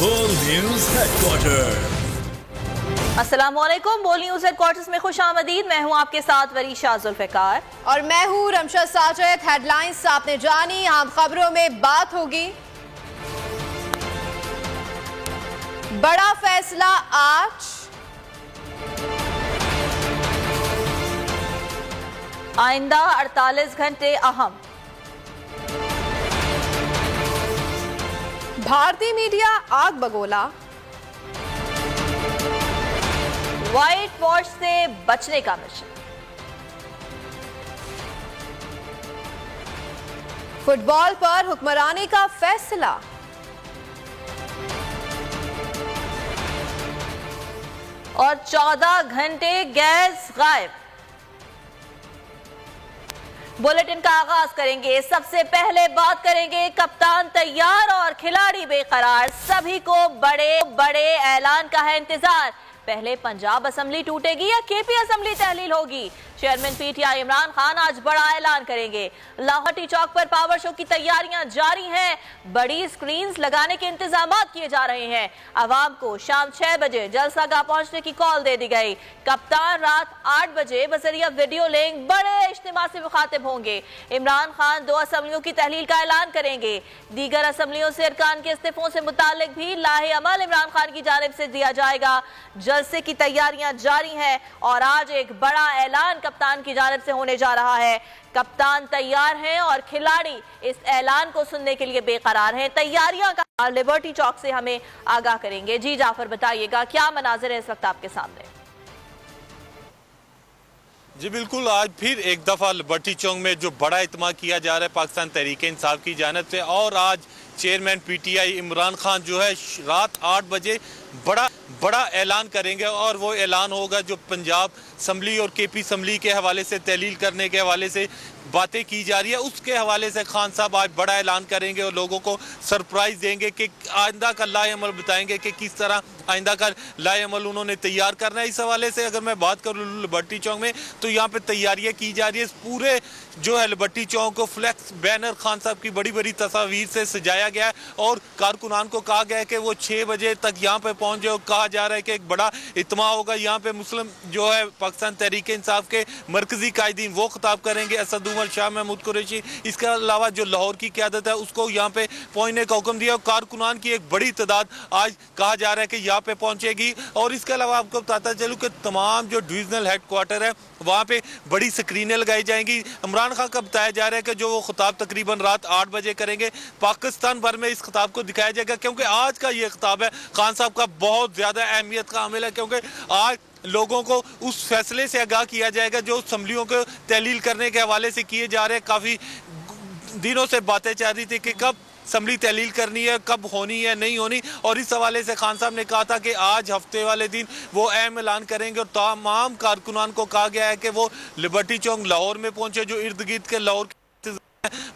बोल news headquarter. अस्सलामुअलैकुम। बोल न्यूज हेडक्वार्टर्स में खुशामदीद। मैं हूं आपके साथ वरीशा जुल्फिकार और मैं हूं रमशा साजिद। हेडलाइंस आपने जानी, हम खबरों में बात होगी। बड़ा फैसला आज, आइंदा 48 घंटे अहम। भारतीय मीडिया आग बगोला, व्हाइट वॉश से बचने का मिशन। फुटबॉल पर हुक्मरानी का फैसला, और 14 घंटे गैस गायब। बुलेटिन का आगाज करेंगे। सबसे पहले बात करेंगे कप्तान तैयार और खिलाड़ी बेकरार। सभी को बड़े बड़े ऐलान का है इंतजार। पहले पंजाब असेंबली टूटेगी या केपी असेंबली तहलील होगी? चेयरमैन पीटीआई इमरान खान आज बड़ा ऐलान करेंगे। लाहौटी चौक पर पावर शो की तैयारियां जारी हैं। बड़ी स्क्रीन्स लगाने के इंतजाम किए जा रहे हैं। आवाम को शाम 6 बजे जलसागाह पहुंचने की कॉल दे दी गई। कप्तान रात 8 बजे बजरिया वीडियो लिंक बड़े इज्तिमा से मुखातिब होंगे। इमरान खान 2 असेंबलियों की तहलील का ऐलान करेंगे। दीगर असेंबलियों से अरकान के इस्तीफों से मुतालिक भी लाहे अमल इमरान खान की जानिब से दिया जाएगा। जलसे की तैयारियां जारी हैं और आज एक बड़ा ऐलान कप्तान की जानिब से होने जा रहा है। कप्तान तैयार हैं और खिलाड़ी इस ऐलान को सुनने के लिए बेकरार हैं। तैयारियां का लिबर्टी चौक से हमें आगाह करेंगे। जी जाफर, बताइएगा क्या मनाजिर है इस वक्त आपके सामने? जी बिल्कुल, आज फिर एक दफ़ा लिबर्टी चौक में जो बड़ा इत्मा किया जा रहा है पाकिस्तान तहरीक इंसाफ की जानिब से, और आज चेयरमैन पीटीआई इमरान खान जो है रात 8 बजे बड़ा ऐलान करेंगे। और वो ऐलान होगा जो पंजाब असम्बली और केपी असम्बली के हवाले से तहलील करने के हवाले से बातें की जा रही है, उसके हवाले से खान साहब आज बड़ा ऐलान करेंगे और लोगों को सरप्राइज देंगे कि आइंदा का लाएअमल बताएंगे कि किस तरह आइंदा का लाएअमल उन्होंने तैयार करना है। इस हवाले से अगर मैं बात करूँ लिबर्टी चौक में, तो यहाँ पे तैयारियां की जा रही है। पूरे जो है लिबर्टी चौक को फ्लैक्स बैनर खान साहब की बड़ी बड़ी तस्वीर से सजाया गया है और कारकुनान को कहा गया है कि वो 6 बजे तक यहाँ पे पहुँच जाए। कहा जा रहा है कि एक बड़ा इज्तिमा होगा यहाँ पे। मुस्लिम जो है पाकिस्तान तहरीक इंसाफ के मरकजी कायदीन वो खिताब करेंगे, असद उमर शाह महमूद कुरैशी। इसके अलावा जो लाहौर की क़यादत है उसको यहाँ पे पहुँचने का हुक्म दिया। कारकुनान की एक बड़ी तादाद आज कहा जा रहा है कि यहाँ पे पहुँचेगी। और इसके अलावा आपको बताता चलूँ कि तमाम जो डिविजनल हेडक्वार्टर है वहाँ पे बड़ी स्क्रीनें लगाई जाएंगी। इमरान खान का बताया जा रहा है कि जो वो खिताब तकरीबन रात 8 बजे करेंगे, पाकिस्तान भर में इस खिताब को दिखाया जाएगा। क्योंकि आज का ये खिताब है खान साहब का बहुत ज़्यादा अहमियत का हामिल है, क्योंकि आज लोगों को उस फैसले से आगाह किया जाएगा जो असम्बलियों को तहलील करने के हवाले से किए जा रहे हैं। काफ़ी दिनों से बातें चल रही थी कि कब असम्बली तहलील करनी है, कब होनी है, नहीं होनी। और इस हवाले से खान साहब ने कहा था कि आज हफ्ते वाले दिन वो अहम ऐलान करेंगे और तमाम कारकुनान को कहा गया है कि वो लिबर्टी चौक लाहौर में पहुंचे। जो इर्द गिर्द के लाहौर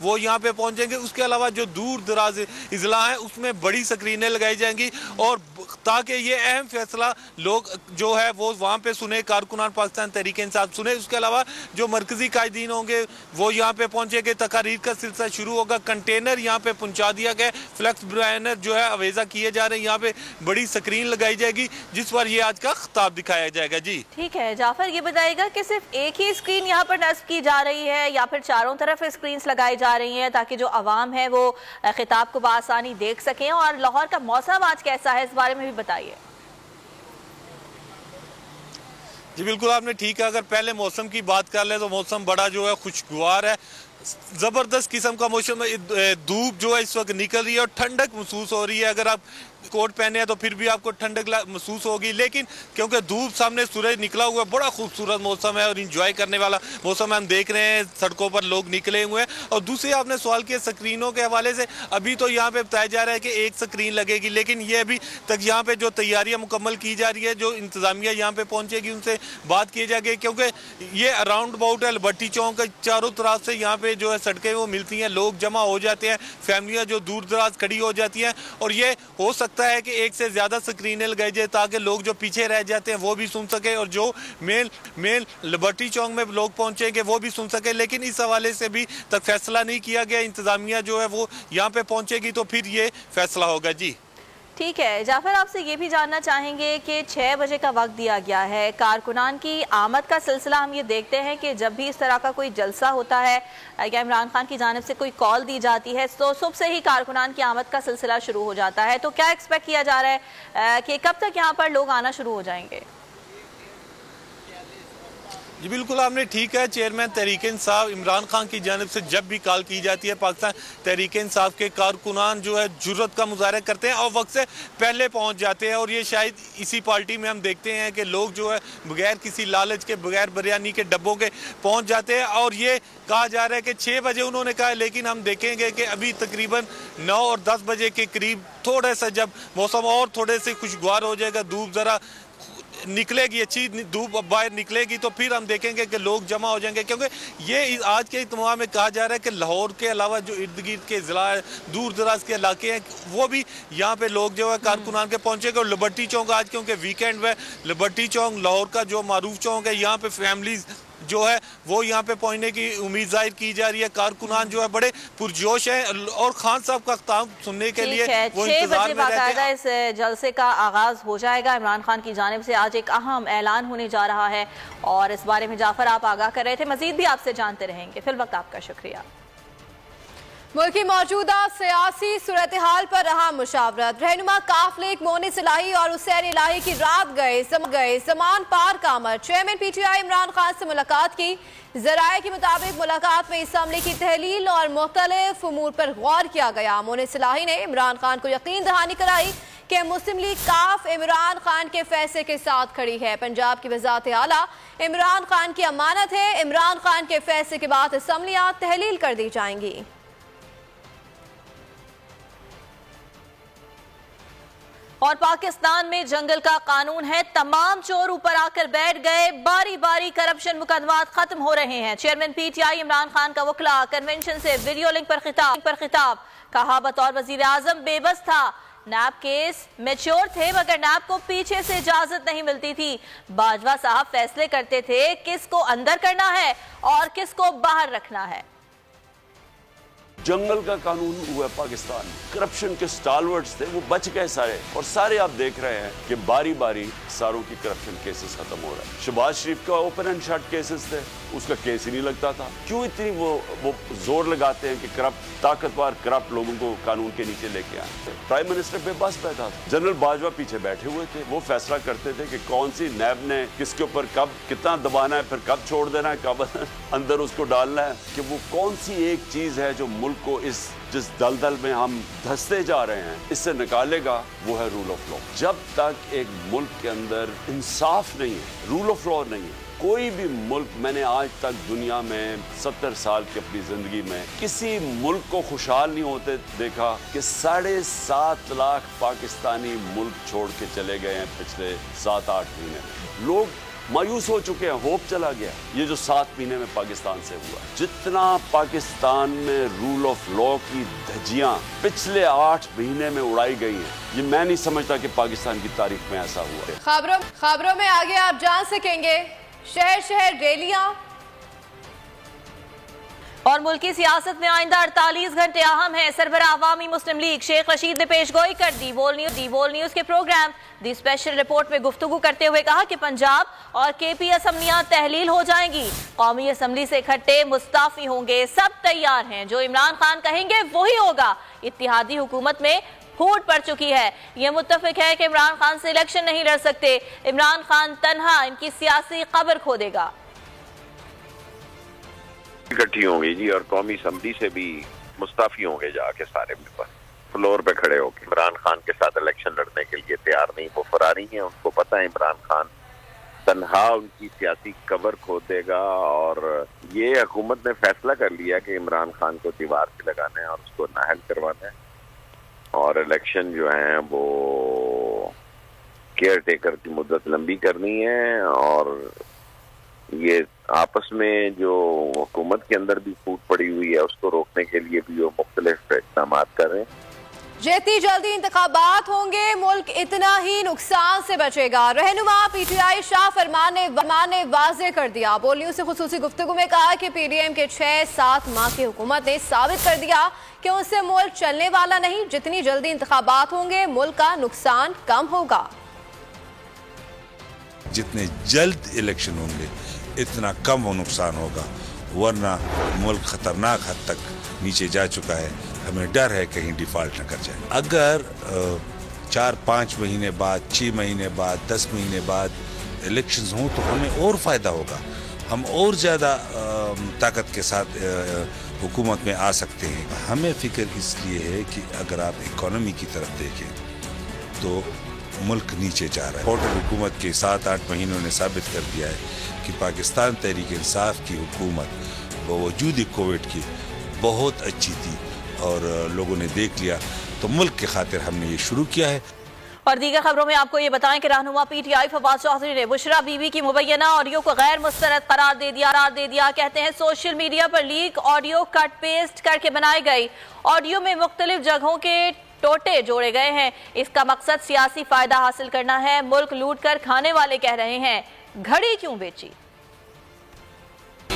वो यहाँ पे पहुंचेंगे। उसके अलावा जो दूर दराज इजला है उसमें बड़ी स्क्रीनें लगाई जाएंगी और ताकि ये अहम फैसला लोग जो है वो वहाँ पे सुने, कारकुनान पाकिस्तान तहरीक इंसाफ सुने। उसके अलावा जो मरकजी कायदीन होंगे वो यहाँ पे पहुँचेंगे। तकारीर का सिलसिला शुरू होगा। कंटेनर यहाँ पे पहुँचा दिया गया। फ्लैक्स बैनर जो है अवेजा किए जा रहे हैं। यहाँ पे बड़ी स्क्रीन लगाई जाएगी जिस पर ये आज का खिताब दिखाया जाएगा। जी ठीक है जाफर, ये बताइएगा कि सिर्फ एक ही स्क्रीन यहाँ पर नस्ब की जा रही है या फिर चारों तरफ स्क्रीन लगाई जा रही हैं ताकि जो अवाम है वो खिताब को बआसानी देख सकें? और लाहौर का मौसम आज कैसा है, इस बारे में भी बताइए। जी बिल्कुल, आपने ठीक है। अगर पहले मौसम की बात कर ले तो मौसम बड़ा जो है खुशगवार है। ज़बरदस्त किस्म का मौसम है। धूप जो है इस वक्त निकल रही है और ठंडक महसूस हो रही है। अगर आप कोट पहने हैं तो फिर भी आपको ठंडक महसूस होगी, लेकिन क्योंकि धूप सामने सूरज निकला हुआ है, बड़ा खूबसूरत मौसम है और इंजॉय करने वाला मौसम है। हम देख रहे हैं सड़कों पर लोग निकले हुए हैं। और दूसरी आपने सवाल किया स्क्रीनों के हवाले से, अभी तो यहाँ पे बताया जा रहा है कि एक स्क्रीन लगेगी, लेकिन ये अभी तक यहाँ पे जो तैयारियाँ मुकम्मल की जा रही है, जो इंतज़ामिया यहाँ पे पहुँचेगी उनसे बात की जाएगी। क्योंकि ये अराउंड अबाउट है लिबर्टी चौक के चारों तरफ से यहाँ पे जो है सड़कें वो मिलती हैं, लोग जमा हो जाते हैं, फैमिलियाँ जो दूर दराज खड़ी हो जाती हैं। और ये हो सकता है कि एक से ज्यादा स्क्रीनें लगाई जाए ताकि लोग जो पीछे रह जाते हैं वो भी सुन सके और जो मेल लिबर्टी चौक में लोग पहुंचेंगे वो भी सुन सके। लेकिन इस हवाले से भी तक फैसला नहीं किया गया। इंतजामिया जो है वो यहाँ पे पहुंचेगी तो फिर ये फैसला होगा। जी ठीक है जाफर, आपसे ये भी जानना चाहेंगे कि 6 बजे का वक्त दिया गया है, कारकुनान की आमद का सिलसिला हम ये देखते हैं कि जब भी इस तरह का कोई जलसा होता है या इमरान खान की जानिब से कोई कॉल दी जाती है तो सुबह से ही कारकुनान की आमद का सिलसिला शुरू हो जाता है। तो क्या एक्सपेक्ट किया जा रहा है कि कब तक यहाँ पर लोग आना शुरू हो जाएंगे? जी बिल्कुल, आपने ठीक है। चेयरमैन तहरीक इंसाफ इमरान खान की जानिब से जब भी कॉल की जाती है, पाकिस्तान तहरीक इंसाफ के कारकुनान जो है जुर्रत का मुजाहरा करते हैं और वक्त से पहले पहुंच जाते हैं। और ये शायद इसी पार्टी में हम देखते हैं कि लोग जो है बगैर किसी लालच के, बगैर बिरयानी के डब्बों के पहुंच जाते हैं। और ये कहा जा रहा है कि 6 बजे उन्होंने कहा, लेकिन हम देखेंगे कि अभी तकरीबन 9 और 10 बजे के करीब थोड़ा सा जब मौसम और थोड़े से खुशगवार हो जाएगा, धूप ज़रा निकलेगी, अच्छी धूप बाहर निकलेगी, तो फिर हम देखेंगे कि लोग जमा हो जाएंगे। क्योंकि ये आज के इज्तिमा में कहा जा रहा है कि लाहौर के अलावा जो इर्द गिर्द के ज़िला दूर दराज के इलाके हैं वो भी यहाँ पे लोग जो है कारकुनान के पहुँचेंगे। और लिबर्टी चौक आज क्योंकि वीकेंड में लिबर्टी चौक लाहौर का जो मारूफ चौक है, यहाँ पे फैमिलीज जो है वो यहाँ पे पहुंचने की उम्मीद जाहिर की जा रही है। कारकुनान जो है बड़े पुरजोश है और खान साहब का खिताब सुनने के लिए वो इंतजार में रहते हैं। इस जलसे का आगाज हो जाएगा। इमरान खान की जानिब से आज एक अहम ऐलान होने जा रहा है और इस बारे में जाफर आप आगाह कर रहे थे, मजीद भी आपसे जानते रहेंगे। फिल वक्त आपका शुक्रिया। मुल्क की मौजूदा सियासी सूरत हाल पर रहा मुशावरत। रहनुमा काफले मोनिस इलाही और हुसैन इलाही की रात गए समान पार कामर। चेयरमैन PTI इमरान खान से मुलाकात की। जराये के मुताबिक मुलाकात में इस हमले की तहलील और मुख्तलिफ उमूर पर गौर किया गया। मोनिस इलाही ने इमरान खान को यकीन दहानी कराई कि मुस्लिम लीग काफ इमरान खान के फैसले के साथ खड़ी है। पंजाब की वज़ारत आला इमरान खान की अमानत है। इमरान खान के फैसले के बाद असम्बलियां तहलील कर दी जाएंगी। और पाकिस्तान में जंगल का कानून है, तमाम चोर ऊपर आकर बैठ गए, बारी बारी करप्शन मुकदमात खत्म हो रहे हैं। चेयरमैन PTI इमरान खान का वकला कन्वेंशन से वीडियो लिंक पर खिताब कहा, बतौर वजीर आजम बेबस था। नैब केस मैच्योर थे मगर नैब को पीछे से इजाजत नहीं मिलती थी। बाजवा साहब फैसले करते थे किसको अंदर करना है और किसको बाहर रखना है। जंगल का कानून हुआ पाकिस्तान। करप्शन के स्टालवर्ड्स थे, वो बच गए सारे, और सारे आप देख रहे हैं कि बारी बारी सारों की करप्शन केसेस खत्म हो रहे हैं। शहबाज शरीफ का ओपन एंड शट केसेस थे, उसका केस ही नहीं लगता था। क्यों इतनी वो जोर लगाते हैं कि ताकतवर करप्ट लोगों को कानून के नीचे लेके आए। प्राइम मिनिस्टर बेबस बैठा था, जनरल बाजवा पीछे बैठे हुए थे, वो फैसला करते थे कि कौन सी नैब ने किसके ऊपर कब कितना दबाना है, फिर कब छोड़ देना है, कब अंदर उसको डालना है, कि वो कौन सी एक चीज है जो मुल्क को जिस दलदल में हम धंसते जा रहे हैं इससे निकालेगा, वो है रूल ऑफ लॉ। जब तक एक मुल्क के अंदर इंसाफ नहीं है, रूल ऑफ लॉ नहीं है, कोई भी मुल्क, मैंने आज तक दुनिया में 70 साल की अपनी जिंदगी में किसी मुल्क को खुशहाल नहीं होते देखा कि 7.5 लाख पाकिस्तानी मुल्क छोड़ के चले गए हैं पिछले 7-8 महीने। लोग मायूस हो चुके हैं, होप चला गया। ये जो 7 महीने में पाकिस्तान से हुआ, जितना पाकिस्तान में रूल ऑफ लॉ की धज्जियां पिछले 8 महीने में उड़ाई गई हैं, ये मैं नहीं समझता कि पाकिस्तान की तारीख में ऐसा हुआ। खबरों में आगे आप जान सकेंगे शहर शहर रैलियां और मुल्की सियासत में आइंदा 48 घंटे अहम है। सरबराह अवामी मुस्लिम लीग शेख रशीद ने पेशगोई कर दी। वोल न्यूज के प्रोग्राम दी स्पेशल रिपोर्ट में गुफ्तगू करते हुए कहा कि पंजाब और KP असम्बलियां तहलील हो जाएंगी, कौमी असम्बली से इकट्ठे मुस्ताफी होंगे, सब तैयार हैं, जो इमरान खान कहेंगे वही होगा। इत्तेहादी हुकूमत में फूट पड़ चुकी है, ये मुत्तफिक है कि इमरान खान से इलेक्शन नहीं लड़ सकते। इमरान खान तन्हा इनकी सियासी कब्र खोदेगा। इकट्ठी होंगी जी और कौमी असम्बली से भी मुस्ताफी होंगे, जाके सारे मेंबर फ्लोर पे खड़े होकर इमरान खान के साथ इलेक्शन लड़ने के लिए तैयार नहीं, वो फरारी हैं। उनको पता है इमरान खान तन्हा उनकी सियासी कब्र खोदेगा और ये हुकूमत ने फैसला कर लिया कि इमरान खान को दीवार से लगाना है और उसको नाहल करवाना है और इलेक्शन जो है वो केयर टेकर की मुद्दत लंबी करनी है। और ये आपस में जो हुकूमत के अंदर भी फूट पड़ी हुई है उसको रोकने के लिए भी वो मुख्तलिफ इक़दाम कर रहे हैं। जितनी जल्दी इंतखाबात होंगे मुल्क इतना ही नुकसान से बचेगा। रहनुमा पीटीआई शाह फरमान ने वाजे कर दिया। बोल न्यूज से खुसूसी गुफ्तगू में कहा कि पीडीएम के 6-7 माह की हुकूमत ने साबित कर दिया कि उससे मुल्क चलने वाला नहीं। जितनी जल्दी इंतखाबात होंगे मुल्क का नुकसान कम होगा। जितने जल्द इलेक्शन होंगे इतना कम वो नुकसान होगा, वरना मुल्क खतरनाक हद तक नीचे जा चुका है। हमें डर है कहीं डिफॉल्ट न कर जाए। अगर 4-5 महीने बाद, 6 महीने बाद, 10 महीने बाद इलेक्शंस हों तो हमें और फ़ायदा होगा। हम और ज़्यादा ताकत के साथ हुकूमत में आ सकते हैं। हमें फ़िक्र इसलिए है कि अगर आप इकोनॉमी की तरफ देखें तो मुल्क नीचे जा रहा है। वोटर हुकूमत के 7-8 महीनों ने साबित कर दिया है कि पाकिस्तान तहरीक इंसाफ की हुकूमत बावजूद कोविड की बहुत अच्छी थी और लोगों ने देख लिया, तो मुल्क के खातिर हमने ये शुरू किया है। और दीगर खबरों में आपको ये बताएं कि रहनुमा पीटीआई फवाद चौधरी ने बुशरा बीबी की मुबैना ऑडियो को गैर मुस्तरद करार दे दिया। कहते हैं सोशल मीडिया पर लीक ऑडियो कट पेस्ट करके बनाई गई। ऑडियो में मुख्तलिफ जगहों के टोटे जोड़े गए हैं। इसका मकसद सियासी फायदा हासिल करना है। मुल्क लूट कर खाने वाले कह रहे हैं घड़ी क्यों बेची।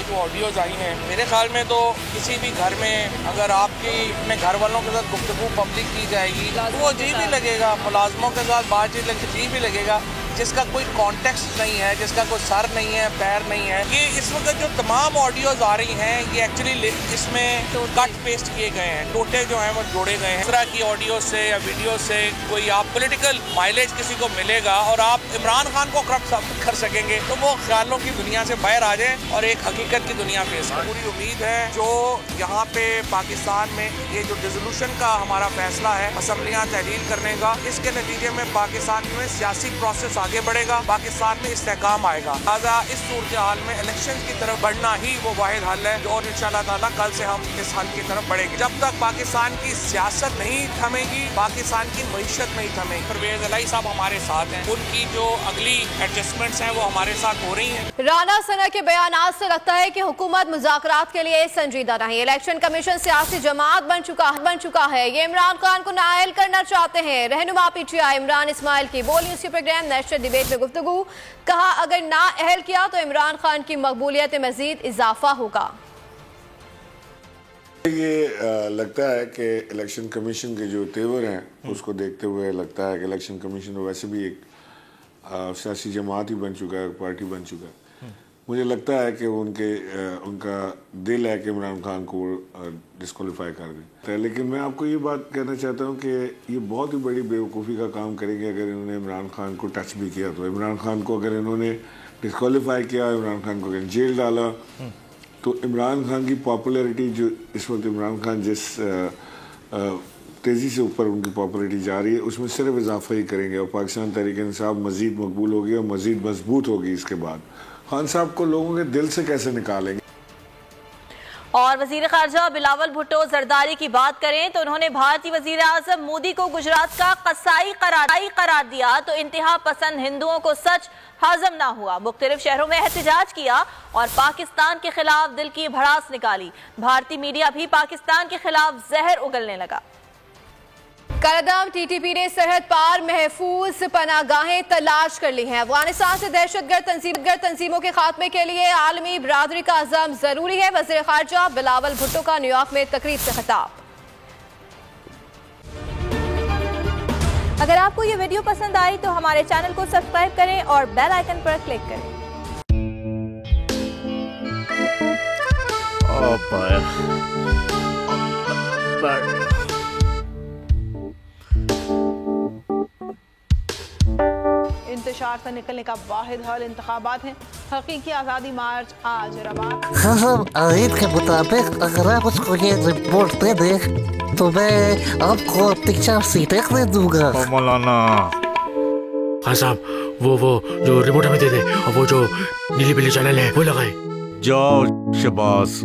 जो ऑडियोज आई हैं, मेरे ख्याल में तो किसी भी घर में अगर आपकी अपने घर वालों के साथ गुफ्तगू पब्लिक की जाएगी तो वो अजीब ही लगेगा। मुलाजमों के साथ बातचीत अजीब ही लगेगा। जिसका कोई कॉन्टेक्स्ट नहीं है, जिसका कोई सर नहीं है, पैर नहीं है। ये इस वक्त जो तमाम ऑडियोज आ रही हैं ये एक्चुअली इसमें कट पेस्ट किए गए हैं, टोटे जो हैं वो जोड़े गए हैं। इस तरह की ऑडियो से या वीडियो से कोई आप पॉलिटिकल माइलेज किसी को मिलेगा और आप इमरान खान को करप्ट साबित कर सकेंगे तो वो ख्यालों की दुनिया से बाहर आ जाए और एक हकीकत की दुनिया पेश करें। पूरी उम्मीद है जो यहाँ पे पाकिस्तान में ये जो डिसोल्यूशन का हमारा फैसला है असम्बलियाँ तहलील करने का, इसके नतीजे में पाकिस्तान में सियासी प्रोसेस आगे बढ़ेगा, पाकिस्तान में इस्तेहकाम आएगा। लिहाजा इस सूरत हाल में इलेक्शन की तरफ बढ़ना ही वो वाहिद हल है और इंशाअल्लाह ताला कल से हम इस हल की तरफ बढ़ेंगे। जब तक पाकिस्तान की सियासत नहीं थमेगी, पाकिस्तान की मईशत नहीं थमेगी। परवेज इलाही साहब हमारे साथ हैं, उनकी जो अगली एडजस्टमेंट्स हैं वो हमारे साथ हो रही हैं। राना सना के बयानात से लगता है कि हुकूमत मुज़ाकरात के लिए संजीदा नहीं। इलेक्शन कमीशन सियासी जमात बन चुका है। ये इमरान खान को नाअहल करना चाहते हैं। रहनुमा पीटीआई इमरान इस्माइल की बोल न्यूज़ के प्रोग्राम नेशनल डिबेट में गुफ्तगू, कहा अगर नाअहल किया तो इमरान खान की मकबूलियत में मजीद इजाफा होगा। ये लगता है कि इलेक्शन कमीशन के जो तेवर हैं उसको देखते हुए लगता है कि इलेक्शन कमीशन वैसे भी एक सियासी जमात ही बन चुका है, पार्टी बन चुका है। मुझे लगता है कि उनका दिल है कि इमरान खान को डिस्क्वालीफाई कर दें। लेकिन मैं आपको ये बात कहना चाहता हूँ कि ये बहुत ही बड़ी बेवकूफ़ी का काम करेंगे अगर इन्होंने इमरान खान को टच भी किया तो। इमरान खान को अगर इन्होंने डिस्क्वालीफाई किया, इमरान खान को अगर जेल डाला तो इमरान खान की पॉपुलैरिटी जो इस वक्त इमरान खान जिस तेज़ी से ऊपर उनकी पॉपुलैरिटी जा रही है उसमें सिर्फ इजाफा ही करेंगे और पाकिस्तान तहरीक इंसाफ मज़ीद मकबूल होगी और मज़ीद मजबूत होगी। इसके बाद खान साहब को लोगों के दिल से कैसे निकालेंगे। और वजीर खारजा बिलावल भुट्टो जरदारी की बात करें तो उन्होंने भारतीय वजीर आजम मोदी को गुजरात का कसाई करार दिया तो इंतहा पसंद हिंदुओं को सच हजम ना हुआ। मुख्तलिफ शहरों में एहतजाज किया और पाकिस्तान के खिलाफ दिल की भड़ास निकाली। भारतीय मीडिया भी पाकिस्तान के खिलाफ जहर उगलने लगा। कलदम टीटीपी ने सरहद पार महफूज पनागाहें तलाश कर ली हैं। अफगानिस्तान से दहशतगर्द तंजीमों के खात्मे के लिए आलमी बरादरी का अज़म जरूरी है। वज़ीर ख़ारजा बिलावल भुट्टो का न्यूयॉर्क में तकरीब से खिताब। अगर आपको ये वीडियो पसंद आई तो हमारे चैनल को सब्सक्राइब करें और बेल आइकन पर क्लिक करें। इंतशार से निकलने का वाहिद हल इंतखाबात है। हकीकी आज़ादी मार्च आज रवाना। खान आयन के मुताबिक अगर आप उसको ये रिपोर्ट दे दें तो मैं आपको अपनी 4 सीटें दे दूंगा। मौलाना खान साहब वो जो रिपोर्ट हमें दे दे और वो जो नीली बिल्ली चैनल है वो लगाए। जाओ शबाज,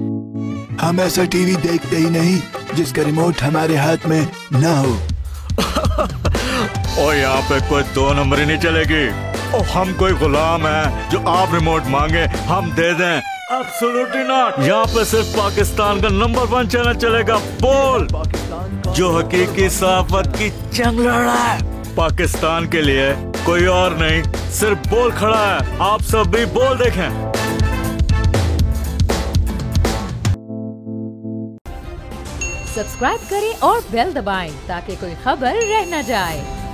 हम ऐसा टीवी देखते ही नहीं जिसका रिमोट हमारे हाथ में ना हो। और यहाँ पे कोई 2 नंबर ही नहीं चलेगी। और हम कोई गुलाम है जो आप रिमोट मांगे हम दे दें? Absolutely not. यहाँ पे सिर्फ पाकिस्तान का नंबर 1 चैनल चलेगा। बोल। जो हकीकी सहाफत की जंग लड़ रहा है। पाकिस्तान के लिए कोई और नहीं, सिर्फ बोल खड़ा है। आप सब भी बोल देखें। सब्सक्राइब करें और बेल दबाएं ताकि कोई खबर रह न जाए।